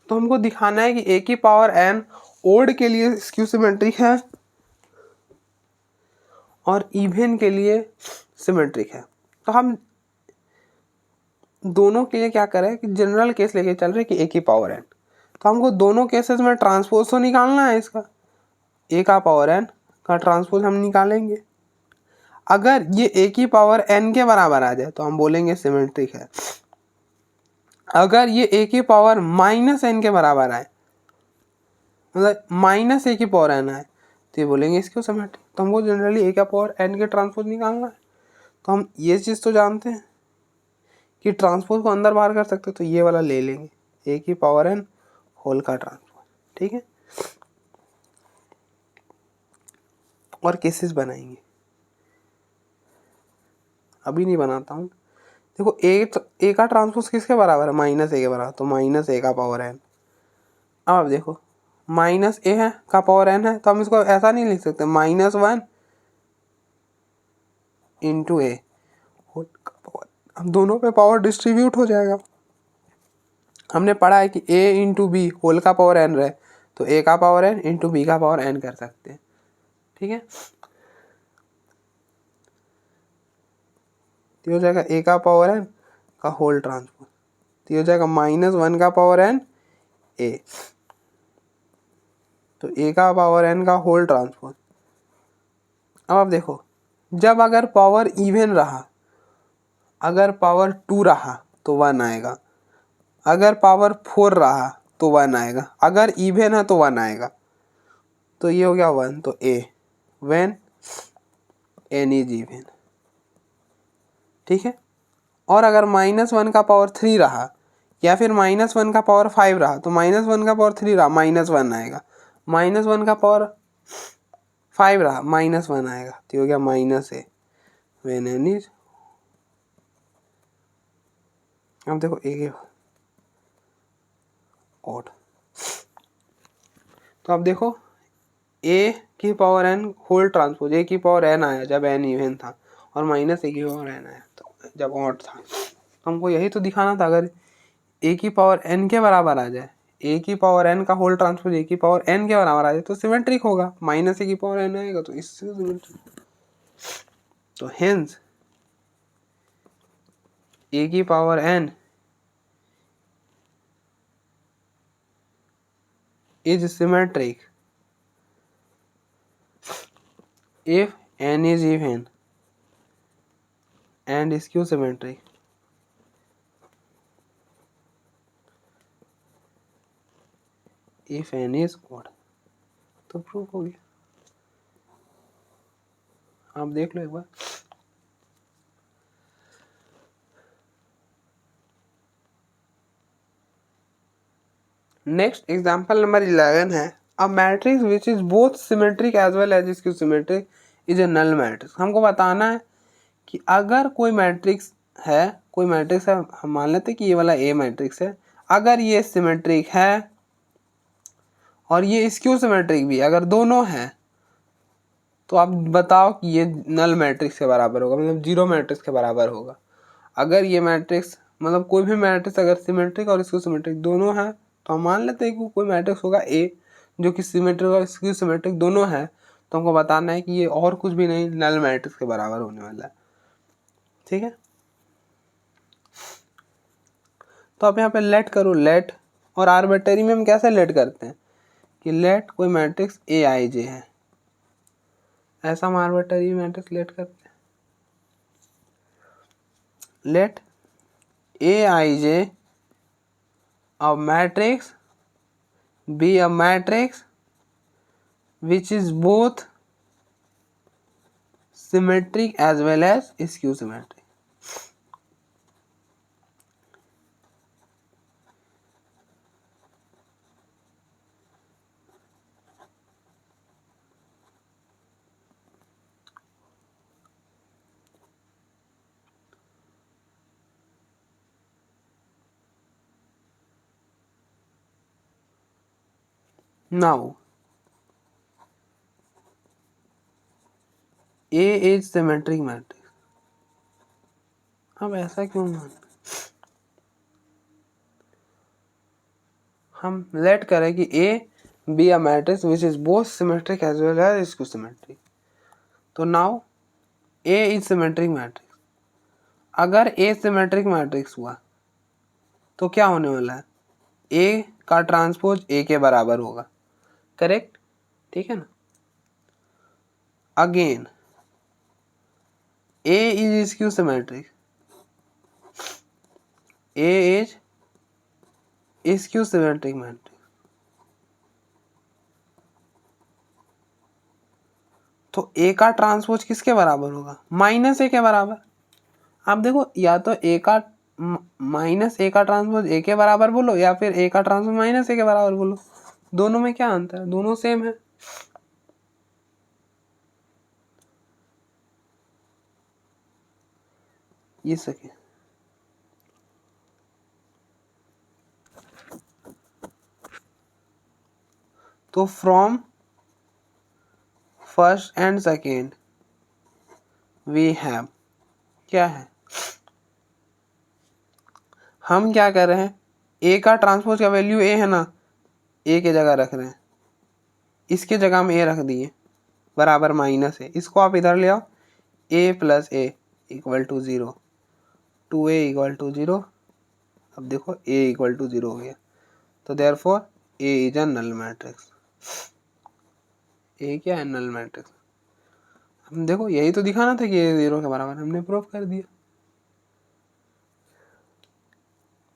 Speaker 1: तो हमको दिखाना है कि ए की पावर n ओड के लिए स्क्यू सिमेट्रिक है और इवन के लिए सिमेट्रिक है। तो हम दोनों के लिए क्या करें कि जनरल केस लेके चल रहे कि ए की पावर n, तो हमको दोनों केसेस में ट्रांसपोज तो निकालना है इसका, ए का पावर n का ट्रांसपोज हम निकालेंगे। अगर ये ए की पावर n के बराबर आ जाए तो हम बोलेंगे सिमेट्रिक है, अगर ये ए की पावर माइनस n के बराबर आए मतलब माइनस ए की पावर n आए तो ये बोलेंगे इसको सिमेट्रिक। तो हमको जनरली ए का पावर n के ट्रांसपोज निकालना है, तो हम ये चीज़ तो जानते हैं कि ट्रांसपोज को अंदर बाहर कर सकते, तो ये वाला ले लेंगे ए की पावर n होल का ट्रांसपोज, ठीक है। और केसेस बनाएंगे, अभी नहीं बनाता हूँ। देखो ए का ट्रांसपोज किसके बराबर है, माइनस ए के बराबर, तो माइनस ए का पावर n। अब आप देखो माइनस ए है का पावर n है तो हम इसको ऐसा नहीं लिख सकते -1 इंटू ए होल का पावर, हम दोनों पे पावर डिस्ट्रीब्यूट हो जाएगा। हमने पढ़ा है कि a इंटू बी होल का पावर n रहे तो a का पावर n इंटू बी का पावर n कर सकते हैं, ठीक है। तो हो जाएगा a का पावर n का होल ट्रांसपोज, तो हो जाएगा -1 का पावर n a, तो a का पावर n का होल ट्रांसपोज। अब आप देखो जब अगर पावर इवन रहा, अगर पावर 2 रहा तो 1 आएगा, अगर पावर 4 रहा तो 1 आएगा, अगर इवन है तो 1 आएगा, तो ये हो गया 1, तो a when n is even, ठीक है। और अगर -1 का पावर 3 रहा या फिर -1 का पावर 5 रहा तो -1 का पावर 3 रहा -1 आएगा, -1 का पावर 5 रहा -1 आएगा, तो हो गया -a व्हेन n इज। अब देखो ए ऑड, तो अब देखो ए की पावर एन होल ट्रांसपोज, ए की पावर एन आया जब एन इवन था, और माइनस ए की पावर एन आया तो जब ऑड था। तो हमको यही तो दिखाना था, अगर ए की पावर एन के बराबर आ जाए, ए की पावर एन का होल ट्रांसपोज ए की पावर एन के बराबर आ जाए तो सिमेट्रिक होगा, माइनस ए की पावर एन आएगा तो इससे सिमेट्रिक। तो हेंस ए की power n is symmetric if n is even and skew symmetric if n is odd। तो प्रूफ हो गया, आप देख लो एक बार। नेक्स्ट एग्जाम्पल नंबर 11 है, a matrix which is both symmetric as well as skew symmetric is a null matrix. हमको बताना है कि अगर कोई मैट्रिक्स है, कोई मैट्रिक्स है, हम मान लेते हैं कि ये वाला ए मैट्रिक्स है, अगर ये सिमेट्रिक है और ये स्क्यू सिमेट्रिक भी, अगर दोनों है तो आप बताओ कि ये नल मैट्रिक्स के बराबर होगा, मतलब जीरो मैट्रिक्स के बराबर होगा। अगर ये मैट्रिक्स मतलब कोई भी मैट्रिक्स अगर सिमेट्रिक और स्क्यू सिमेट्रिक दोनों है तो हम मान लेते हैं कि कोई मैट्रिक्स होगा ए जो कि सिमेट्रिक और स्क्यू सिमेट्रिक दोनों है, तो हमको बताना है कि ये और कुछ भी नहीं नल मैट्रिक्स के बराबर होने वाला है। ठीक है, तो आप यहाँ पे लेट करो, लेट, और आर्बिट्ररी में हम कैसे लेट करते हैं कि लेट कोई मैट्रिक्स ए आई जे है, ऐसा हम आर्बिट्ररी मैट्रिक्स लेट करते हैं। Let a i j a matrix be a matrix which is both symmetric as well as skew symmetric। Now A is symmetric matrix। अब ऐसा क्यों मान, हम लेट करें कि A be a matrix which is both symmetric as well as skew symmetric। तो now A is symmetric matrix। अगर A symmetric matrix हुआ तो क्या होने वाला है, A का ट्रांसपोज A के बराबर होगा, करेक्ट, ठीक है ना। Again A is skew symmetric, A is skew symmetric matrix। तो A का ट्रांसपोज किसके बराबर होगा, माइनस ए के बराबर। आप देखो या तो A का माइनस ए का ट्रांसपोज ए के बराबर बोलो या फिर ए का ट्रांसपोज माइनस ए के बराबर बोलो, दोनों में क्या अंतर है, दोनों सेम है। ये सके तो from first and second we have, क्या है, हम क्या कर रहे हैं, ए का ट्रांसपोज का वैल्यू ए है ना, ए के जगह रख रहे हैं, इसके जगह हम ए रख दिए बराबर माइनस है, इसको आप इधर ले आओ, A plus A equal to 0, 2a equal to 0। अब देखो a इक्वल टू 0 हो गया, तो therefore a is a null matrix. a क्या है, नल मैट्रिक्स। हम देखो यही तो दिखाना था कि a 0 के बराबर, हमने प्रूव कर दिया।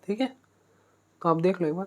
Speaker 1: ठीक है, तो आप देख लो एक बार।